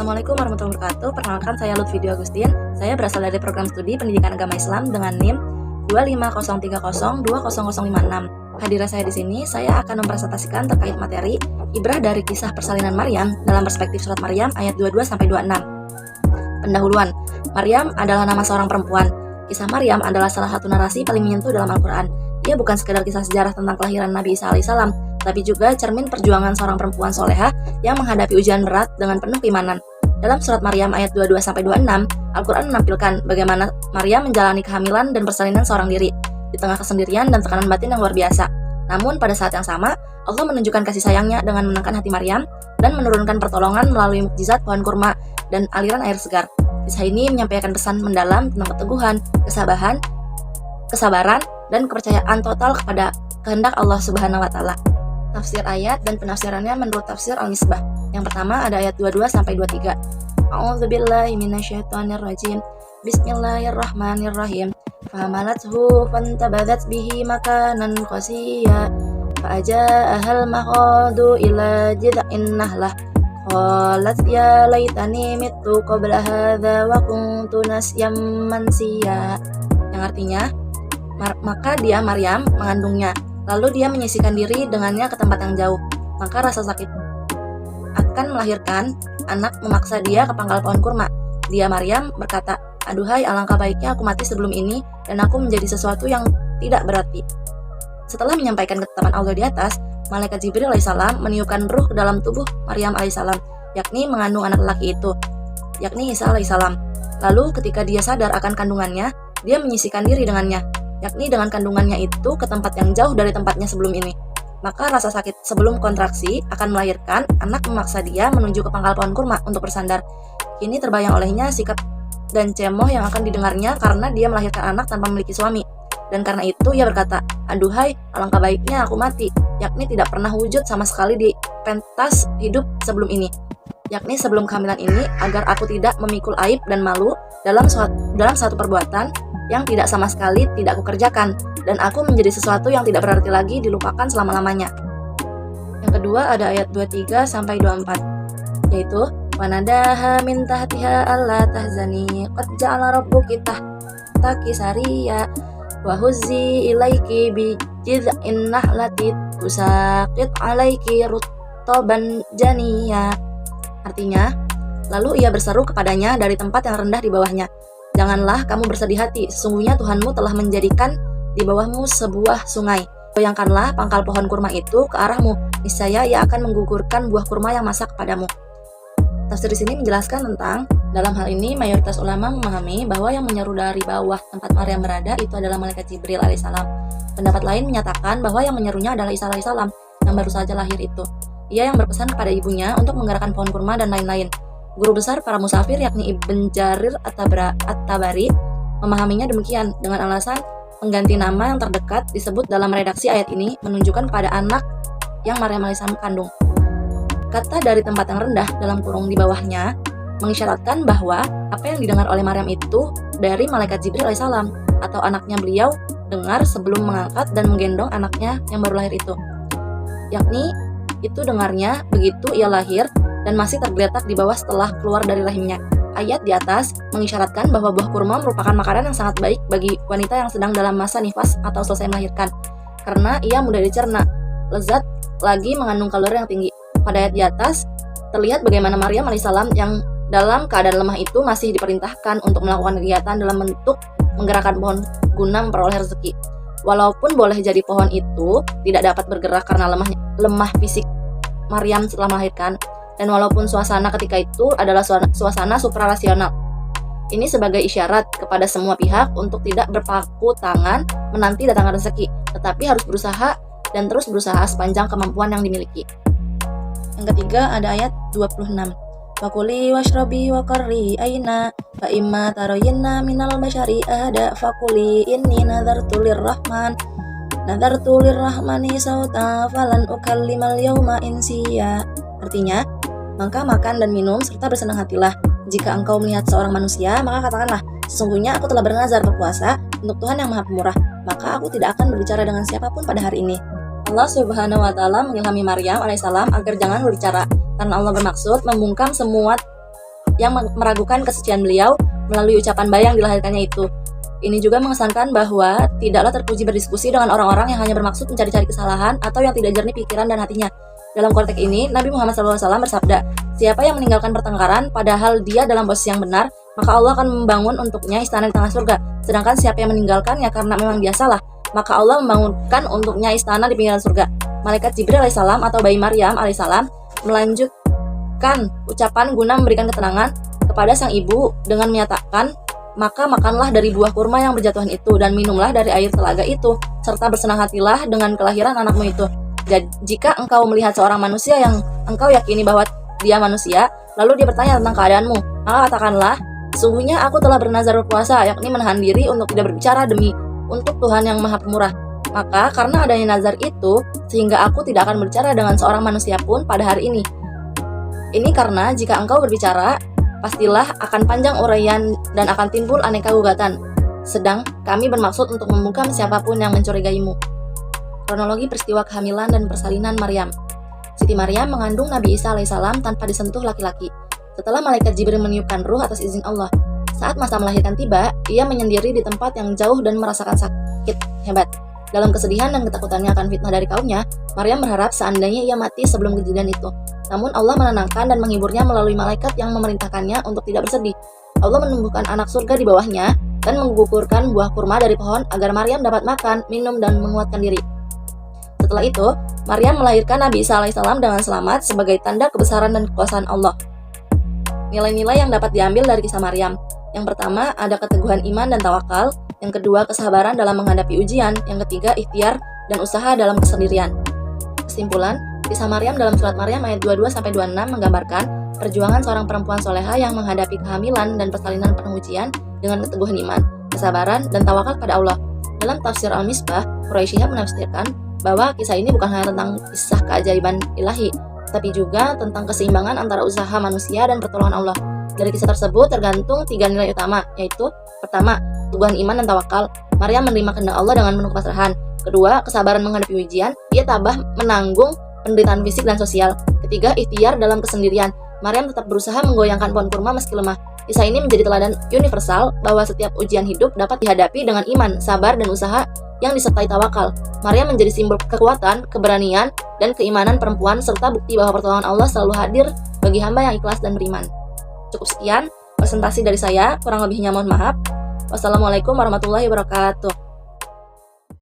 Assalamualaikum warahmatullahi wabarakatuh. Perkenalkan, saya Lutfi Agustin. Saya berasal dari program studi Pendidikan Agama Islam dengan NIM 25030200056. Hadirat saya di sini, saya akan mempresentasikan terkait materi ibrah dari kisah persalinan Maryam dalam perspektif surat Maryam ayat 22 sampai 26. Pendahuluan. Maryam adalah nama seorang perempuan. Kisah Maryam adalah salah satu narasi paling menyentuh dalam Al-Quran. Ia bukan sekedar kisah sejarah tentang kelahiran Nabi Isa alaihissalam, tapi juga cermin perjuangan seorang perempuan soleha yang menghadapi ujian berat dengan penuh keimanan. Dalam surat Maryam ayat 22 sampai 26, Al-Quran menampilkan bagaimana Maryam menjalani kehamilan dan persalinan seorang diri di tengah kesendirian dan tekanan batin yang luar biasa. Namun pada saat yang sama, Allah menunjukkan kasih sayangnya dengan menenangkan hati Maryam dan menurunkan pertolongan melalui mukjizat pohon kurma dan aliran air segar. Kisah ini menyampaikan pesan mendalam tentang keteguhan, kesabaran, dan kepercayaan total kepada kehendak Allah Subhanahu wa Ta'ala. Tafsir ayat dan penafsirannya menurut tafsir Al-Misbah. Yang pertama ada ayat 22 sampai 23. A'udzubillahi minasyaitonirrajim. Bismillahirrahmanirrahim. Fahamalathu fantabadat bihi makanan qasiyya. Fa'aja'ahal makhadu ila jid'in nahlah. Qalat ya laitani mittu qabla hadza wa kuntu nasyam mansiya. Yang artinya, maka dia Maryam mengandungnya, lalu dia menyisikan diri dengannya ke tempat yang jauh. Maka rasa sakit akan melahirkan anak memaksa dia ke pangkal pohon kurma. Dia Maryam berkata, "Aduhai, alangkah baiknya aku mati sebelum ini dan aku menjadi sesuatu yang tidak berarti." Setelah menyampaikan ketetapan Allah di atas, malaikat Jibril alaihissalam meniupkan ruh ke dalam tubuh Maryam alaihissalam, yakni mengandung anak lelaki itu, yakni Isa alaihissalam. Lalu ketika dia sadar akan kandungannya, dia menyisikan diri dengannya, yakni dengan kandungannya itu ke tempat yang jauh dari tempatnya sebelum ini. Maka rasa sakit sebelum kontraksi akan melahirkan anak memaksa dia menuju ke pangkal pohon kurma untuk bersandar. Kini terbayang olehnya sikap dan cemoh yang akan didengarnya karena dia melahirkan anak tanpa memiliki suami. Dan karena itu ia berkata, "Aduhai, alangkah baiknya aku mati," yakni tidak pernah wujud sama sekali di pentas hidup sebelum ini, yakni sebelum kehamilan ini, agar aku tidak memikul aib dan malu dalam satu perbuatan yang tidak sama sekali tidak kukerjakan, dan aku menjadi sesuatu yang tidak berarti lagi dilupakan selama-lamanya. Yang kedua ada ayat 23 sampai 24, yaitu wanadaha min tahtiha alla tahzani qad ja'ala rabbuki tahtaki sariya wa huzzi ilaiki bi jid'in nahlati tusaqit alaiki ruttaban janiya. Artinya, lalu ia berseru kepadanya dari tempat yang rendah di bawahnya, "Janganlah kamu bersedih hati, sesungguhnya Tuhanmu telah menjadikan di bawahmu sebuah sungai. Goyangkanlah pangkal pohon kurma itu ke arahmu, niscaya ia akan menggugurkan buah kurma yang masak kepadamu." Tafsir di sini menjelaskan tentang, dalam hal ini mayoritas ulama memahami bahwa yang menyeru dari bawah tempat Maryam berada itu adalah malaikat Jibril alaihissalam. Pendapat lain menyatakan bahwa yang menyerunya adalah Isa alaihissalam yang baru saja lahir itu. Ia yang berpesan kepada ibunya untuk menggerakkan pohon kurma dan lain-lain. Guru besar para musafir yakni Ibn Jarir At-Tabari memahaminya demikian dengan alasan pengganti nama yang terdekat disebut dalam redaksi ayat ini menunjukkan kepada anak yang Maryam alaihissalam kandung. Kata dari tempat yang rendah dalam kurung di bawahnya mengisyaratkan bahwa apa yang didengar oleh Maryam itu dari malaikat Jibril alaihissalam atau anaknya beliau dengar sebelum mengangkat dan menggendong anaknya yang baru lahir itu, yakni itu dengarnya begitu ia lahir dan masih tergeletak di bawah setelah keluar dari rahimnya. Ayat di atas mengisyaratkan bahwa buah kurma merupakan makanan yang sangat baik bagi wanita yang sedang dalam masa nifas atau selesai melahirkan, karena ia mudah dicerna, lezat, lagi mengandung kalori yang tinggi. Pada ayat di atas terlihat bagaimana Maryam alaihissalam yang dalam keadaan lemah itu masih diperintahkan untuk melakukan kegiatan dalam bentuk menggerakkan pohon guna memperoleh rezeki. Walaupun boleh jadi pohon itu tidak dapat bergerak karena lemah fisik Maryam setelah melahirkan, dan walaupun suasana ketika itu adalah suasana suprarasional. Ini sebagai isyarat kepada semua pihak untuk tidak berpaku tangan menanti datangnya rezeki, tetapi harus berusaha dan terus berusaha sepanjang kemampuan yang dimiliki. Yang ketiga ada ayat 26. Fakuli washrabi wa qarri aina fa imma tarayna minal bashari ahada fakuli inni nadartu lirrahmani sauta falan ukallimal yawma insiya. Artinya, maka makan dan minum serta bersenang hatilah. Jika engkau melihat seorang manusia, maka katakanlah, sesungguhnya aku telah bernazar berpuasa untuk Tuhan yang Maha Pemurah, maka aku tidak akan berbicara dengan siapapun pada hari ini. Allah Subhanahu wa Ta'ala mengilhami Maryam alaihissalam agar jangan berbicara, karena Allah bermaksud membungkam semua yang meragukan kesucian beliau melalui ucapan bayang dilahirkannya itu. Ini juga mengesankan bahwa tidaklah terpuji berdiskusi dengan orang-orang yang hanya bermaksud mencari-cari kesalahan atau yang tidak jernih pikiran dan hatinya. Dalam konteks ini, Nabi Muhammad SAW bersabda, siapa yang meninggalkan pertengkaran padahal dia dalam posisi yang benar, maka Allah akan membangun untuknya istana di tengah surga. Sedangkan siapa yang meninggalkannya karena memang dia salah, maka Allah membangunkan untuknya istana di pinggiran surga. Malaikat Jibril alaihissalam atau bayi Maryam alaihissalam melanjutkan ucapan guna memberikan ketenangan kepada sang ibu dengan menyatakan, maka makanlah dari buah kurma yang berjatuhan itu dan minumlah dari air telaga itu, serta bersenang hatilah dengan kelahiran anakmu itu. Jadi, jika engkau melihat seorang manusia yang engkau yakini bahwa dia manusia, lalu dia bertanya tentang keadaanmu, maka katakanlah, sesungguhnya aku telah bernazar berpuasa, yakni menahan diri untuk tidak berbicara demi untuk Tuhan yang Maha Pemurah. Maka karena adanya nazar itu, sehingga aku tidak akan berbicara dengan seorang manusia pun pada hari ini. Ini karena jika engkau berbicara, pastilah akan panjang uraian dan akan timbul aneka gugatan. Sedang kami bermaksud untuk membungkam siapapun yang mencurigaimu. Kronologi peristiwa kehamilan dan persalinan Maryam. Siti Maryam mengandung Nabi Isa alaihissalam tanpa disentuh laki-laki. Setelah malaikat Jibril meniupkan ruh atas izin Allah. Saat masa melahirkan tiba, ia menyendiri di tempat yang jauh dan merasakan sakit hebat. Dalam kesedihan dan ketakutannya akan fitnah dari kaumnya, Maryam berharap seandainya ia mati sebelum kejadian itu. Namun Allah menenangkan dan menghiburnya melalui malaikat yang memerintahkannya untuk tidak bersedih. Allah menumbuhkan anak surga di bawahnya dan menggugurkan buah kurma dari pohon agar Maryam dapat makan, minum, dan menguatkan diri. Setelah itu, Maryam melahirkan Nabi Isa alaihissalam dengan selamat sebagai tanda kebesaran dan kekuasaan Allah. Nilai-nilai yang dapat diambil dari kisah Maryam. Yang pertama, ada keteguhan iman dan tawakal. Yang kedua, kesabaran dalam menghadapi ujian. Yang ketiga, ikhtiar dan usaha dalam kesendirian. Kesimpulan, kisah Maryam dalam surat Maryam ayat 22-26 menggambarkan perjuangan seorang perempuan soleha yang menghadapi kehamilan dan persalinan penuh ujian dengan keteguhan iman, kesabaran, dan tawakal pada Allah. Dalam tafsir Al-Misbah, Quraisy Shihab menafsirkan bahwa kisah ini bukan hanya tentang kisah keajaiban ilahi, tapi juga tentang keseimbangan antara usaha manusia dan pertolongan Allah. Dari kisah tersebut tergantung 3 nilai utama, yaitu pertama, keteguhan iman dan tawakal. Maryam menerima kehendak Allah dengan penuh kepasrahan. Kedua, kesabaran menghadapi ujian. Ia tabah menanggung penderitaan fisik dan sosial. Ketiga, ikhtiar dalam kesendirian. Maryam tetap berusaha menggoyangkan pohon kurma meski lemah. Kisah ini menjadi teladan universal bahwa setiap ujian hidup dapat dihadapi dengan iman, sabar, dan usaha yang disertai tawakal. Maryam menjadi simbol kekuatan, keberanian, dan keimanan perempuan serta bukti bahwa pertolongan Allah selalu hadir bagi hamba yang ikhlas dan beriman. Cukup sekian presentasi dari saya, kurang lebihnya mohon maaf. Wassalamualaikum warahmatullahi wabarakatuh.